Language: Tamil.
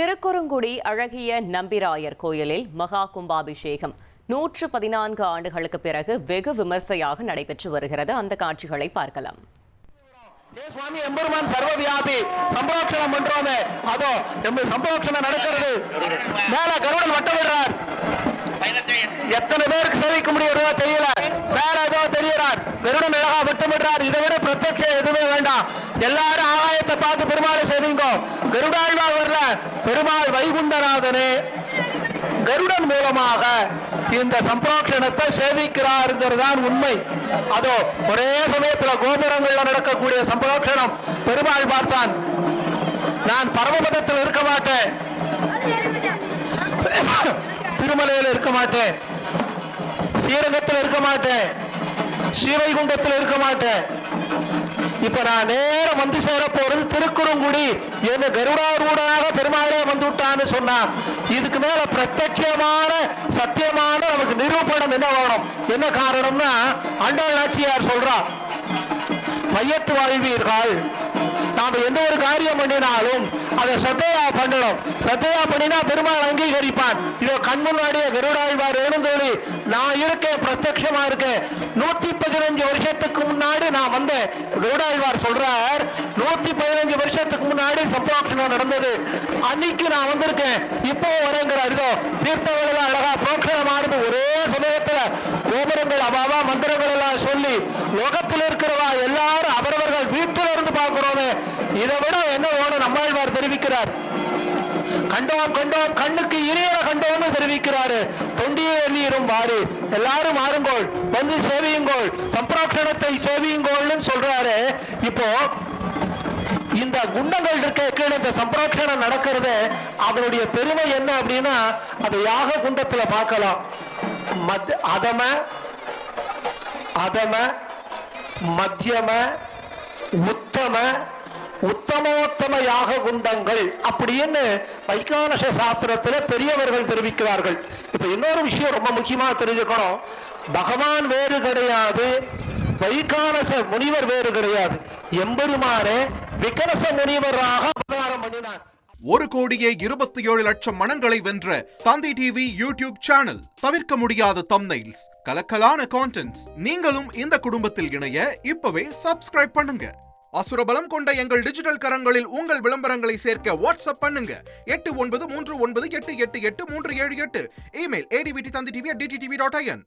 திருக்குறுங்குடி அழகிய நம்பிராயர் கோயிலில் மகா கும்பாபிஷேகம் 114 ஆண்டுகளுக்கு பிறகு வெகு விமர்சையாக நடைபெற்று வருகிறது. அந்த காட்சிகளை பார்க்கலாம். சுவாமி எம்பெருமான் சர்வவியாபி சம்பரோட்சணம் பண்றோமே, அதோ சம்பரோட்சணம் நடக்கிறது. மேல கருடன் வட்டம் விடுறார். எத்தனை பேருக்கு சேவிக்க முடியுறதோ தெரியல. மேல ஏதோ தெரியறார். கருடன் அழகா வட்டம் விடுறார். இதை விட பிரத்யட்சம் எதுவுமே வேண்டாம். எல்லாரும் ஆகாயத்தை பார்த்து பெருமாளை சேவிங்க. கருடாழ்வார் வரல, பெருமாள் வைகுண்டநாதனே கருடன் மூலமாக இந்த சம்பரோட்சணத்தை சேவிக்கிறாருங்கிறதான் உண்மை. அதோ ஒரே சமயத்துல கோபுரங்கள்ல நடக்கக்கூடிய சம்பரோட்சணம் பெருமாள் பார்த்தான். நான் பரமபதத்தில் இருக்க மாட்டேன், திருமலையில் இருக்க மாட்டேன், ஸ்ரீரங்கத்தில் இருக்க மாட்டேன், ஸ்ரீவைகுண்டத்தில் இருக்க மாட்டேன். இப்ப நான் நேரம் வந்து சேர போறது திருக்குறுங்குடி. என்ன கருடாரூடாக பெருமாளே வந்து விட்டான்னு சொன்னான். இதுக்கு மேல பிரத்யட்சமான சத்தியமான நமக்கு நிரூபணம் என்ன வேணும்? என்ன காரணம்னா, ஆண்டாள் நாச்சியார் சொல்றா, மையத்து வாழ்வீர்கள். நாம எந்த ஒரு காரியம் பண்ணினாலும் அதை சத்தையா பண்ணணும். சத்தையா பண்ணினா பெருமாள் அங்கீகரிப்பான். இதோ கண் முன்னாடியே கருடாழ்வார் எழுந்தோழி, நான் இருக்கேன், பிரத்யட்சமா இருக்கேன். 115 வருஷத்துக்கு முன்னாடி நான் வந்தேன். கருடாழ்வார் சொல்றார், 115 வருஷத்துக்கு முன்னாடி சம்பரோட்சணம் நடந்தது, அன்னைக்கு நான் வந்திருக்கேன், இப்போ வரேங்கிறார். இதோ தீர்த்தங்கள் அழகா புரோட்சணம் ஆடுது. ஒரே சமயத்துல கோபுரங்கள் அவாவா மந்திரங்கள் எல்லாம் சொல்லி லோகத்தில் இருக்கிறவா எல்லாரும் அவரவர்கள் வீட்டில் இருந்து பார்க்கிறோமே, இதை விட என்ன வேணும்? நம்மாழ்வார் தெரிவிக்கிறார். கண்டோம் கண்டோம் கண்ணுக்கு இணையர கண்டோம்னு தெரிவிக்கிறாரு. தொண்டியே எல்லீரும் வாரு, எல்லாரும் மாறுங்கோள், வந்து சேவியுங்கோள், சம்பரோட்சணத்தை சேவியுங்கோள்னு சொல்றாரு. இப்போ இந்த குண்டங்கள் இருக்க கீழே இந்த சம்பரோட்சணம் நடக்கிறது, அதனுடைய பெருமை என்ன அப்படின்னா, அது யாக குண்டத்துல பார்க்கலாம். அதம அதம மத்தியம உத்தம உத்தமோத்தம யாக குண்டங்கள் அப்படின்னு வைகானச சாஸ்திரத்துல பெரியவர்கள் தெரிவிக்கிறார்கள். இப்ப இன்னொரு விஷயம் ரொம்ப முக்கியமா தெரிஞ்சுக்கணும். பகவான் வேறு கிடையாது, வைகானச முனிவர் வேறு கிடையாது. எம்பெருமானே விகனச முனிவராக அவதாரம் பண்ணினார். 1,27,00,000 மனங்களை வென்ற தந்தி டிவி யூடியூப் சேனல். தவிர்க்க முடியாத தம்ப்நெயில்ஸ், கலக்கலான கான்டென்ட்ஸ். நீங்களும் இந்த குடும்பத்தில் இணைய இப்பவே சப்ஸ்கிரைப் பண்ணுங்க. அசுரபலம் கொண்ட எங்கள் டிஜிட்டல் கரங்களில் உங்கள் விளம்பரங்களை சேர்க்க வாட்ஸ்அப் பண்ணுங்க. 893988883778. Email advtthanditv@dttv.in.